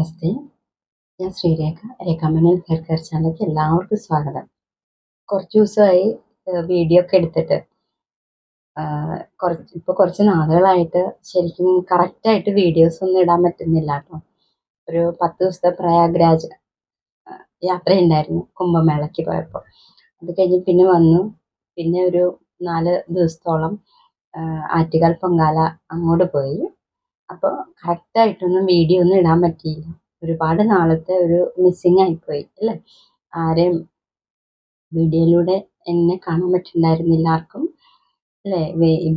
നമസ്തേ. ഞാൻ Sreerekha. രേഖാമണി hair care ചാനലിലേക്ക് എല്ലാവർക്കും സ്വാഗതം. കുറച്ച് ദിവസമായി വീഡിയോ ഒക്കെ എടുത്തിട്ട് കുറച്ച് നാളുകളായിട്ട് ശരിക്കും കറക്റ്റായിട്ട് വീഡിയോസ് ഒന്നും ഇടാൻ പറ്റുന്നില്ല കേട്ടോ. ഒരു 10 ദിവസത്തെ പ്രയാഗ്രാജ് യാത്രയുണ്ടായിരുന്നു കുംഭമേളയ്ക്ക് പോയപ്പോൾ. അത് കഴിഞ്ഞ് പിന്നെ വന്നു. പിന്നെ ഒരു 4 ദിവസത്തോളം ആറ്റുകാൽ പൊങ്കാല അങ്ങോട്ട് പോയി. അപ്പോൾ കറക്റ്റായിട്ടൊന്നും വീഡിയോ ഒന്നും ഇടാൻ പറ്റിയില്ല. ഒരുപാട് നാളത്തെ ഒരു മിസ്സിങ് ആയിപ്പോയി അല്ലേ. ആരെയും വീഡിയോയിലൂടെ എന്നെ കാണാൻ പറ്റുന്നുണ്ടായിരുന്നില്ല ആർക്കും അല്ലേ.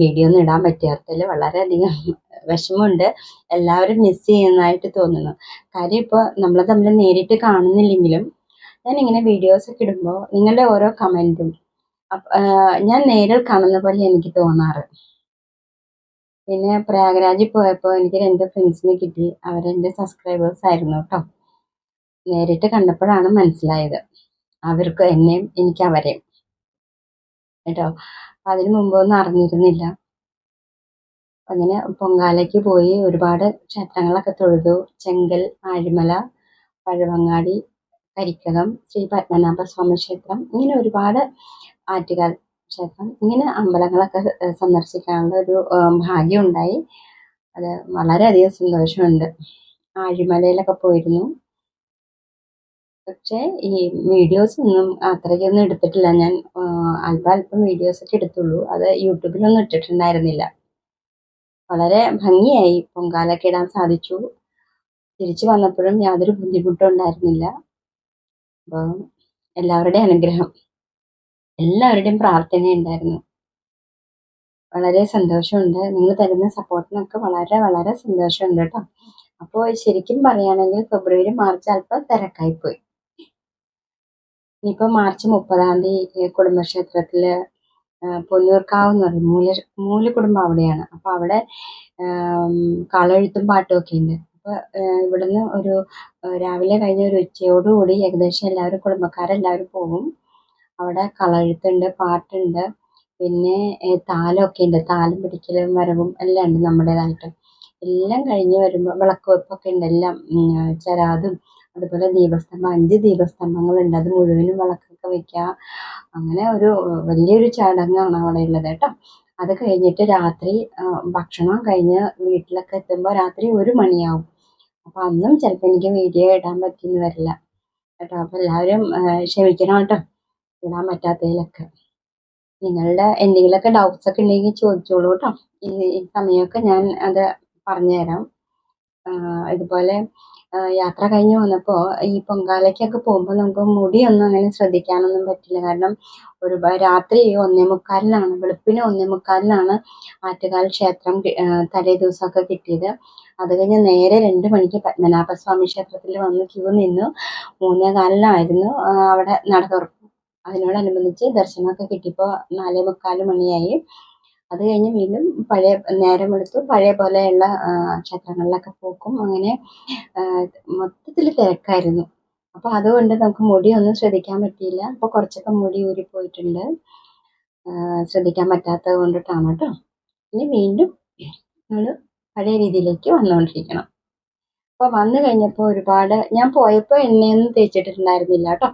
വീഡിയോ ഒന്നും ഇടാൻ പറ്റാത്തതിൽ വളരെയധികം വിഷമമുണ്ട്. എല്ലാവരും മിസ് ചെയ്യുന്നതായിട്ട് തോന്നുന്നു. കാര്യം ഇപ്പോൾ നമ്മൾ തമ്മിൽ നേരിട്ട് കാണുന്നില്ലെങ്കിലും ഞാനിങ്ങനെ വീഡിയോസൊക്കെ ഇടുമ്പോൾ നിങ്ങളുടെ ഓരോ കമൻറ്റും ഞാൻ നേരിൽ കാണുന്ന പോലെ എനിക്ക് തോന്നാറ്. പിന്നെ പ്രയാഗ്രാജിൽ പോയപ്പോൾ എനിക്ക് 2 ഫ്രണ്ട്സിനെ കിട്ടി. അവരെൻ്റെ സബ്സ്ക്രൈബേഴ്സ് ആയിരുന്നു കേട്ടോ. നേരിട്ട് കണ്ടപ്പോഴാണ് മനസ്സിലായത് അവർക്ക് എന്നെയും എനിക്ക് അവരെയും കേട്ടോ. അതിന് മുമ്പൊന്നും അറിഞ്ഞിരുന്നില്ല. അങ്ങനെ പൊങ്കാലയ്ക്ക് പോയി ഒരുപാട് ക്ഷേത്രങ്ങളൊക്കെ തൊഴുതു. ചെങ്കൽ, ആഴിമല, പഴവങ്ങാടി, കരിക്കകം, ശ്രീ പത്മനാഭസ്വാമി ക്ഷേത്രം, ഇങ്ങനെ ഒരുപാട് ആറ്റുകാൽ ക്ഷേത്രം, ഇങ്ങനെ അമ്പലങ്ങളൊക്കെ സന്ദർശിക്കാനുള്ള ഒരു ഭാഗ്യം ഉണ്ടായി. അത് വളരെയധികം സന്തോഷമുണ്ട്. ആഴിമലയിലൊക്കെ പോയിരുന്നു. പക്ഷേ ഈ വീഡിയോസ് ഒന്നും അത്രയ്ക്കൊന്നും എടുത്തിട്ടില്ല ഞാൻ. അല്പം വീഡിയോസൊക്കെ എടുത്തുള്ളൂ. അത് യൂട്യൂബിലൊന്നും ഇട്ടിട്ടുണ്ടായിരുന്നില്ല. വളരെ ഭംഗിയായി പൊങ്കാലൊക്കെ ഇടാൻ സാധിച്ചു. തിരിച്ചു വന്നപ്പോഴും യാതൊരു ബുദ്ധിമുട്ടും ഉണ്ടായിരുന്നില്ല. അപ്പോൾ എല്ലാവരുടെയും അനുഗ്രഹം, എല്ലാവരുടെയും പ്രാർത്ഥനയുണ്ടായിരുന്നു. വളരെ സന്തോഷമുണ്ട്. നിങ്ങൾ തരുന്ന സപ്പോർട്ടിനൊക്കെ വളരെ വളരെ സന്തോഷമുണ്ട് കേട്ടോ. അപ്പോൾ ശരിക്കും പറയുകയാണെങ്കിൽ ഫെബ്രുവരി, മാർച്ച് അല്പം തിരക്കായിപ്പോയി. ഇനിയിപ്പോൾ മാർച്ച് 30-ാം തീയതി കുടുംബക്ഷേത്രത്തിൽ പൊന്നൂർക്കാവ് എന്ന് പറയും, മൂലകുടുംബം അവിടെയാണ്. അപ്പോൾ അവിടെ കളമെഴുത്തും പാട്ടും ഒക്കെ ഉണ്ട്. അപ്പോൾ ഇവിടുന്ന് ഒരു രാവിലെ കഴിഞ്ഞ ഒരു ഉച്ചയോടുകൂടി ഏകദേശം എല്ലാവരും കുടുംബക്കാരെല്ലാവരും പോകും. അവിടെ കളമെഴുത്തുണ്ട്, പാട്ടുണ്ട്, പിന്നെ താലമൊക്കെ ഉണ്ട്. താലം പിടിക്കലും വരവും എല്ലാം ഉണ്ട് നമ്മുടേതായിട്ട്. എല്ലാം കഴിഞ്ഞ് വരുമ്പോൾ വിളക്ക് വെപ്പൊക്കെ ഉണ്ട്. എല്ലാം ചരാതും അതുപോലെ ദീപസ്തംഭം 5 ദീപസ്തംഭങ്ങളുണ്ട്. അത് മുഴുവനും വിളക്കൊക്കെ വയ്ക്കുക. അങ്ങനെ ഒരു വലിയൊരു ചടങ്ങാണ് അവിടെ ഉള്ളത് കേട്ടോ. അത് കഴിഞ്ഞിട്ട് രാത്രി ഭക്ഷണം കഴിഞ്ഞ് വീട്ടിലൊക്കെ എത്തുമ്പോൾ രാത്രി 1 മണിയാവും. അപ്പോൾ അന്നും ചിലപ്പോൾ എനിക്ക് വീഡിയോ ഇടാൻ പറ്റിയെന്ന് വരില്ല കേട്ടോ. അപ്പോൾ എല്ലാവരും ക്ഷമിക്കണം കേട്ടോ, ഇടാൻ പറ്റാത്തതിലൊക്കെ. നിങ്ങളുടെ എന്തെങ്കിലുമൊക്കെ ഡൗട്ട്സ് ഒക്കെ ഉണ്ടെങ്കിൽ ചോദിച്ചോളൂ കേട്ടോ. ഈ സമയമൊക്കെ ഞാൻ അത് പറഞ്ഞുതരാം. ഇതുപോലെ യാത്ര കഴിഞ്ഞ് വന്നപ്പോൾ ഈ പൊങ്കാലയ്ക്കൊക്കെ പോകുമ്പോൾ നമുക്ക് മുടിയൊന്നും അങ്ങനെ ശ്രദ്ധിക്കാനൊന്നും പറ്റില്ല. കാരണം രാത്രി 1:45-നാണ്, വെളുപ്പിന് 1:45-നാണ് ആറ്റുകാൽ ക്ഷേത്രം തലേ ദിവസമൊക്കെ കിട്ടിയത്. അത് കഴിഞ്ഞ് നേരെ 2 മണിക്ക് പത്മനാഭസ്വാമി ക്ഷേത്രത്തിൽ വന്ന് ക്യൂ നിന്നു. 3:15-നായിരുന്നു അവിടെ നട തുറക്കും. അതിനോടനുബന്ധിച്ച് ദർശനമൊക്കെ കിട്ടിയപ്പോൾ 4:45 മണിയായി. അത് കഴിഞ്ഞ് വീണ്ടും നേരം വെളുത്തു പഴയ പോലെയുള്ള ക്ഷേത്രങ്ങളിലൊക്കെ പോക്കും. അങ്ങനെ മൊത്തത്തിൽ തിരക്കായിരുന്നു. അപ്പോൾ അതുകൊണ്ട് നമുക്ക് മുടിയൊന്നും ശ്രദ്ധിക്കാൻ പറ്റിയില്ല. അപ്പോൾ കുറച്ചൊക്കെ മുടി ഊരിപ്പോയിട്ടുണ്ട്. ശ്രദ്ധിക്കാൻ പറ്റാത്തത് കൊണ്ടിട്ടാണ് കേട്ടോ. ഇനി വീണ്ടും നമ്മൾ പഴയ രീതിയിലേക്ക് വന്നുകൊണ്ടിരിക്കണം. അപ്പോൾ വന്നു കഴിഞ്ഞപ്പോൾ ഒരുപാട്, ഞാൻ പോയപ്പോൾ എണ്ണയൊന്നും തേച്ചിട്ടുണ്ടായിരുന്നില്ല കേട്ടോ.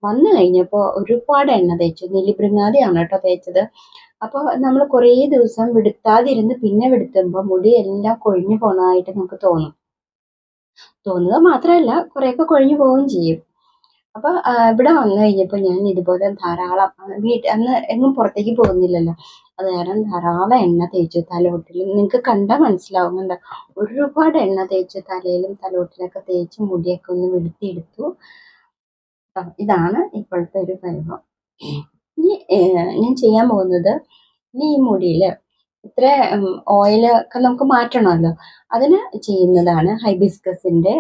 വന്നു കഴിഞ്ഞപ്പോൾ ഒരുപാട് എണ്ണ തേച്ചു. നെല്ലിബൃങ്ങാതിയാണ് കേട്ടോ തേച്ചത്. അപ്പോൾ നമ്മൾ കുറേ ദിവസം വെടുത്താതിരുന്ന് പിന്നെ വെടുത്തുമ്പോൾ മുടി എല്ലാം കൊഴിഞ്ഞു പോകുന്നതായിട്ട് നമുക്ക് തോന്നുക മാത്രമല്ല കുറേയൊക്കെ കൊഴിഞ്ഞു പോവുകയും ചെയ്യും. അപ്പോൾ ഇവിടെ വന്നു കഴിഞ്ഞപ്പോൾ ഞാൻ ഇതുപോലെ ധാരാളം അന്ന് എങ്ങും പുറത്തേക്ക് പോകുന്നില്ലല്ലോ, അത് കാരണം ധാരാളം എണ്ണ തേച്ചു തലയോട്ടിൽ. നിങ്ങൾക്ക് കണ്ടാൽ മനസ്സിലാവുന്നുണ്ട്. ഒരുപാട് എണ്ണ തേച്ച് തലയിലും തലയോട്ടിലൊക്കെ തേച്ച് മുടിയൊക്കെ ഒന്ന് വെളുത്തിയെടുത്തു. ഇതാണ് ഇപ്പോഴത്തെ ഒരു പരിഭവം. ഇനി ഞാൻ ചെയ്യാൻ പോകുന്നത്, ഇനി ഈ മുടിയിൽ ഇത്ര ഓയിലൊക്കെ നമുക്ക് മാറ്റണമല്ലോ, അതിന് ചെയ്യുന്നതാണ് ഹൈബിസ്കസിൻ്റെ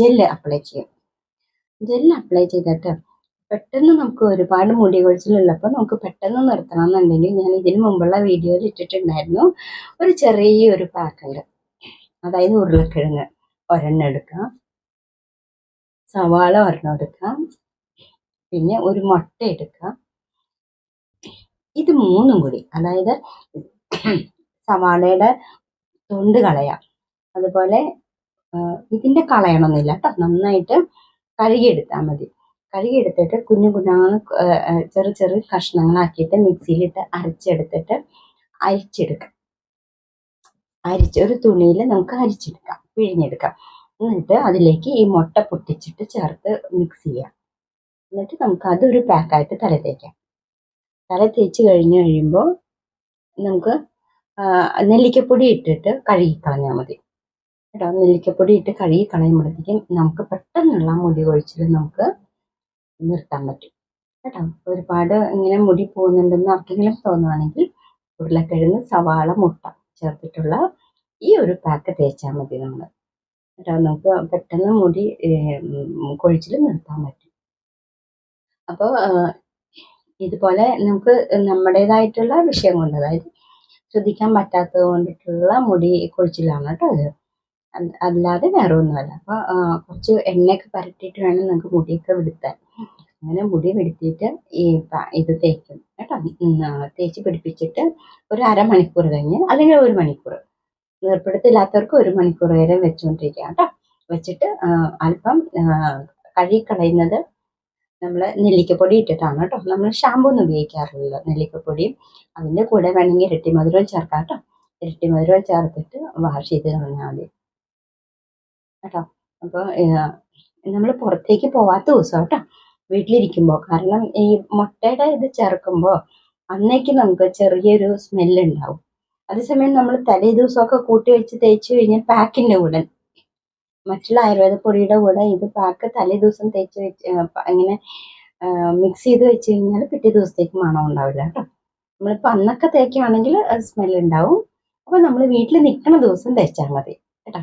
ജെല്ല് അപ്ലൈ ചെയ്യും. ജെല്ല് അപ്ലൈ ചെയ്തിട്ട് പെട്ടെന്ന് നമുക്ക് ഒരുപാട് മുടി കൊഴിച്ചിലുള്ളപ്പോൾ നമുക്ക് പെട്ടെന്ന് നിർത്തണം എന്നുണ്ടെങ്കിൽ ഞാൻ ഇതിന് മുമ്പുള്ള വീഡിയോയിൽ ഇട്ടിട്ടുണ്ടായിരുന്നു. ഒരു ചെറിയൊരു പാക്കുണ്ട്. അതായത് ഉരുളക്കിഴങ്ങ് ഒരെണ്ണം എടുക്കാം, സവാള ഒരെണ്ണം എടുക്കാം, പിന്നെ ഒരു മുട്ട എടുക്കാം. ഇത് 3ഉം കൂടി, അതായത് സവാളയുടെ തൊണ്ട് കളയാം, അതുപോലെ ഇതിൻ്റെ കളയണമെന്നില്ല കേട്ടോ. നന്നായിട്ട് കഴുകിയെടുത്താൽ മതി. കഴുകിയെടുത്തിട്ട് കുഞ്ഞു കുഞ്ഞാണ് ചെറു ചെറു കഷ്ണങ്ങളാക്കിയിട്ട് മിക്സിയിലിട്ട് അരച്ചെടുത്തിട്ട് അരിച്ചെടുക്കാം. ഒരു തുണിയിൽ നമുക്ക് അരിച്ചെടുക്കാം, പിഴിഞ്ഞെടുക്കാം. എന്നിട്ട് അതിലേക്ക് ഈ മുട്ട പൊട്ടിച്ചിട്ട് ചേർത്ത് മിക്സ് ചെയ്യാം. എന്നിട്ട് നമുക്ക് അതൊരു പാക്കായിട്ട് തല തേക്കാം. തല തേച്ച് കഴിയുമ്പോൾ നമുക്ക് നെല്ലിക്കപ്പൊടി ഇട്ടിട്ട് കഴുകിക്കളഞ്ഞാൽ മതി കേട്ടോ. നെല്ലിക്കപ്പൊടി ഇട്ട് കഴുകി കളയുമ്പോഴത്തേക്കും നമുക്ക് പെട്ടെന്നുള്ള മുടി കൊഴിച്ചിൽ നമുക്ക് നിർത്താൻ പറ്റും കേട്ടോ. ഒരുപാട് ഇങ്ങനെ മുടി പോകുന്നുണ്ടെന്ന് ആർക്കെങ്കിലും തോന്നുവാണെങ്കിൽ ഉരുളക്കിഴങ്ങ്, സവാള, മുട്ട ചേർത്തിട്ടുള്ള ഈ ഒരു പാക്ക് തേച്ചാൽ മതി നമ്മൾ കേട്ടോ. നമുക്ക് പെട്ടെന്ന് മുടി കൊഴിച്ചിൽ നിർത്താൻ പറ്റും. അപ്പോൾ ഇതുപോലെ നമുക്ക് നമ്മുടേതായിട്ടുള്ള വിഷയം കൊണ്ട്, അതായത് ശ്രദ്ധിക്കാൻ പറ്റാത്തത് കൊണ്ടിട്ടുള്ള മുടി കൊഴിച്ചിലാണ് കേട്ടോ ഇത്. അല്ലാതെ വേറെ ഒന്നുമല്ല. അപ്പോൾ കുറച്ച് എണ്ണയൊക്കെ പരട്ടിയിട്ട് വേണം നമുക്ക് മുടിയൊക്കെ വെടുത്താൻ. അങ്ങനെ മുടി വെടുത്തിയിട്ട് ഇത് തേക്കും കേട്ടോ. തേച്ച് പിടിപ്പിച്ചിട്ട് ഒരു അരമണിക്കൂർ കഴിഞ്ഞ്, അല്ലെങ്കിൽ 1 മണിക്കൂർ, നീർപ്പിടുത്തില്ലാത്തവർക്ക് 1 മണിക്കൂർ വരെ വെച്ചുകൊണ്ടിരിക്കുക കേട്ടോ. വെച്ചിട്ട് അല്പം കഴുകിക്കളയുന്നത് നമ്മൾ നെല്ലിക്കപ്പൊടി ഇട്ടിട്ടാണ് കേട്ടോ. നമ്മൾ ഷാമ്പൂ ഒന്നും ഉപയോഗിക്കാറില്ല. നെല്ലിക്കപ്പൊടിയും അതിൻ്റെ കൂടെ വേണമെങ്കിൽ ഇരട്ടി മധുരവും ചേർക്കാം കേട്ടോ. ഇരട്ടി മധുരവും ചേർത്തിട്ട് വാഷ് ചെയ്ത് കളഞ്ഞാൽ മതി കേട്ടോ. അപ്പോൾ നമ്മൾ പുറത്തേക്ക് പോവാത്ത ദിവസം കേട്ടോ, വീട്ടിലിരിക്കുമ്പോൾ. കാരണം ഈ മുട്ടയുടെ ഇത് ചേർക്കുമ്പോൾ അന്നേക്ക് നമുക്ക് ചെറിയൊരു സ്മെല്ലുണ്ടാവും. അതേസമയം നമ്മൾ തലേ ദിവസമൊക്കെ കൂട്ടി വെച്ച് തേച്ച് കഴിഞ്ഞാൽ പാക്കിൻ്റെ കൂടെ, മറ്റുള്ള ആയുർവേദ പൊടിയുടെ കൂടെ ഇത് പാക്ക് തലേ ദിവസം തേച്ച് വെച്ച് ഇങ്ങനെ മിക്സ് ചെയ്ത് വെച്ച് കഴിഞ്ഞാൽ പിറ്റേ ദിവസത്തേക്ക് മണം ഉണ്ടാവില്ല കേട്ടോ. നമ്മളിപ്പോൾ അന്നൊക്കെ തേക്കുകയാണെങ്കിൽ സ്മെല്ലുണ്ടാവും. അപ്പോൾ നമ്മൾ വീട്ടിൽ നിൽക്കുന്ന ദിവസം തേച്ചാൽ മതി കേട്ടോ.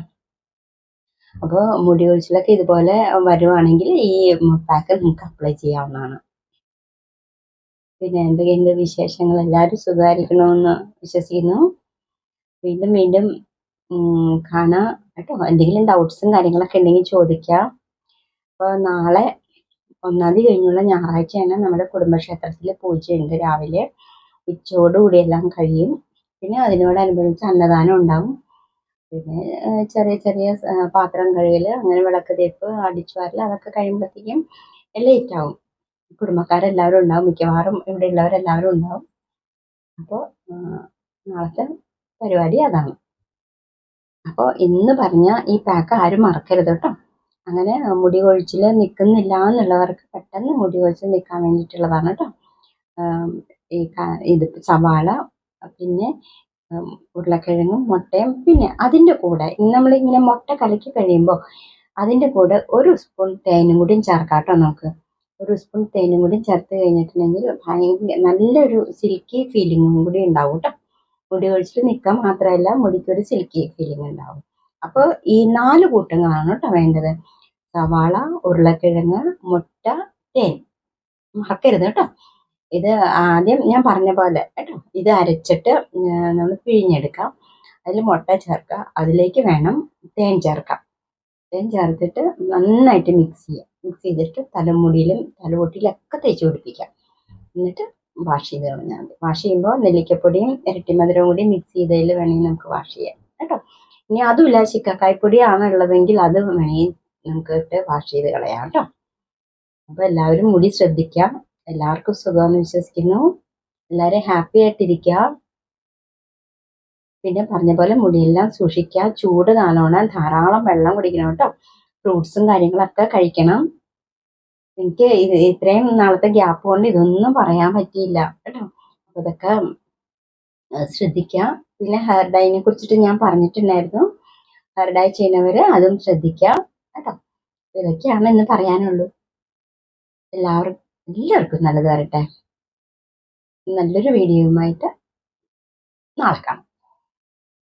അപ്പോൾ മുടി കൊഴിച്ചിലൊക്കെ ഇതുപോലെ വരുവാണെങ്കിൽ ഈ പാക്ക് നിങ്ങൾക്ക് അപ്ലൈ ചെയ്യാവുന്നതാണ്. പിന്നെ എന്തൊക്കെയുണ്ട് വിശേഷങ്ങൾ? എല്ലാവരും സുഖമായിരിക്കണമെന്ന് വിശ്വസിക്കുന്നു. വീണ്ടും വീണ്ടും കാണാം കേട്ടോ. എന്തെങ്കിലും ഡൗട്ട്സും കാര്യങ്ങളൊക്കെ ഉണ്ടെങ്കിൽ ചോദിക്കാം. അപ്പോൾ നാളെ 1-ാം തീയതി കഴിഞ്ഞുള്ള ഞായറാഴ്ചയാണ് നമ്മുടെ കുടുംബക്ഷേത്രത്തിൽ പൂജയുണ്ട്. രാവിലെ ഉച്ചയോടുകൂടി എല്ലാം കഴിയും. പിന്നെ അതിനോടനുബന്ധിച്ച് അന്നദാനം ഉണ്ടാവും. പിന്നെ ചെറിയ ചെറിയ പാത്രം കഴുകൽ, അങ്ങനെ വിളക്ക് തേപ്പ്, അടിച്ചു വാരൽ, അതൊക്കെ കഴിയുമ്പോഴത്തേക്കും ലേറ്റ് ആവും. കുടുംബക്കാരെല്ലാവരും ഉണ്ടാവും, മിക്കവാറും ഇവിടെ ഉള്ളവരെല്ലാവരും ഉണ്ടാവും. അപ്പോൾ നാളത്തെ പരിപാടി അതാണ്. അപ്പോൾ ഇന്ന് പറഞ്ഞ ഈ പാക്ക് ആരും മറക്കരുത് കേട്ടോ. അങ്ങനെ മുടി കൊഴിച്ചിൽ നിൽക്കുന്നില്ല എന്നുള്ളവർക്ക് പെട്ടെന്ന് മുടി കൊഴിച്ചിൽ നിൽക്കാൻ വേണ്ടിയിട്ടുള്ളതാണ് കേട്ടോ. ഇത് സവാള, പിന്നെ ഉരുളക്കിഴങ്ങും മുട്ടയും, പിന്നെ അതിൻ്റെ കൂടെ നമ്മളിങ്ങനെ മുട്ട കലക്കി കഴിയുമ്പോൾ അതിൻ്റെ കൂടെ 1 സ്പൂൺ തേനും കൂടിയും ചേർക്കാം കേട്ടോ. നമുക്ക് 1 സ്പൂൺ തേനും കൂടി ചേർത്ത് കഴിഞ്ഞിട്ടുണ്ടെങ്കിൽ ഭയങ്കര നല്ലൊരു സിൽക്കി ഫീലിങ്ങും കൂടി ഉണ്ടാവും കേട്ടോ. മുടി കൊഴിച്ചിൽ നിൽക്കാൻ മാത്രമല്ല, മുടിക്കൊരു സിൽക്കി ഫീലിംഗ് ഉണ്ടാവും. അപ്പോൾ ഈ 4 കൂട്ടങ്ങളാണ് കേട്ടോ വേണ്ടത്. സവാള, ഉരുളക്കിഴങ്ങ്, മുട്ട, തേൻ. മറക്കരുത് കേട്ടോ. ഇത് ആദ്യം ഞാൻ പറഞ്ഞ പോലെ കേട്ടോ. ഇത് അരച്ചിട്ട് നമ്മൾ പിഴിഞ്ഞെടുക്കാം. അതിൽ മുട്ട ചേർക്കുക, അതിലേക്ക് വേണം തേൻ ചേർക്കാം. തേൻ ചേർത്തിട്ട് നന്നായിട്ട് മിക്സ് ചെയ്യുക. മിക്സ് ചെയ്തിട്ട് തലമുടിയിലും തലപൊട്ടിയിലൊക്കെ തേച്ച് പിടിപ്പിക്കാം. എന്നിട്ട് വാഷ് ചെയ്ത് കളഞ്ഞാൽ മതി. വാഷ് ചെയ്യുമ്പോൾ നെല്ലിക്കപ്പൊടിയും ഇരട്ടി മധുരവും കൂടി മിക്സ് ചെയ്തതിൽ വേണമെങ്കിൽ നമുക്ക് വാഷ് ചെയ്യാം കേട്ടോ. ഇനി അതുമില്ല, ശിക്കാക്കായ്പ്പൊടിയാണ് ഉള്ളതെങ്കിൽ അത് വേണമെങ്കിൽ നമുക്ക് ഇട്ട് വാഷ് ചെയ്ത് കളയാം കേട്ടോ. അപ്പോൾ എല്ലാവരും മുടി ശ്രദ്ധിക്കാം. എല്ലാവർക്കും സുഖമെന്ന് വിശ്വസിക്കുന്നു. എല്ലാവരും ഹാപ്പി ആയിട്ടിരിക്കുക. പിന്നെ പറഞ്ഞ പോലെ മുടിയെല്ലാം സൂക്ഷിക്കുക. ചൂട് കാലമാണ്, ധാരാളം വെള്ളം കുടിക്കണം കേട്ടോ. ഫ്രൂട്ട്സും കാര്യങ്ങളൊക്കെ കഴിക്കണം. എനിക്ക് ഇത്രയും നാളത്തെ ഗ്യാപ്പ് കൊണ്ട് ഇതൊന്നും പറയാൻ പറ്റിയില്ല കേട്ടോ. അപ്പോൾ ഇതൊക്കെ ശ്രദ്ധിക്കുക. പിന്നെ ഹെയർ ഡൈനെ കുറിച്ചിട്ട് ഞാൻ പറഞ്ഞിട്ടുണ്ടായിരുന്നു. ഹെയർ ഡൈ ചെയ്യുന്നവർ അതും ശ്രദ്ധിക്കുക കേട്ടോ. ഇതൊക്കെയാണ് ഇന്ന് പറയാനുള്ളൂ. എല്ലാവർക്കും നല്ലത് വരട്ടെ. നല്ലൊരു വീഡിയോയുമായിട്ട് നാളെ കാണാം.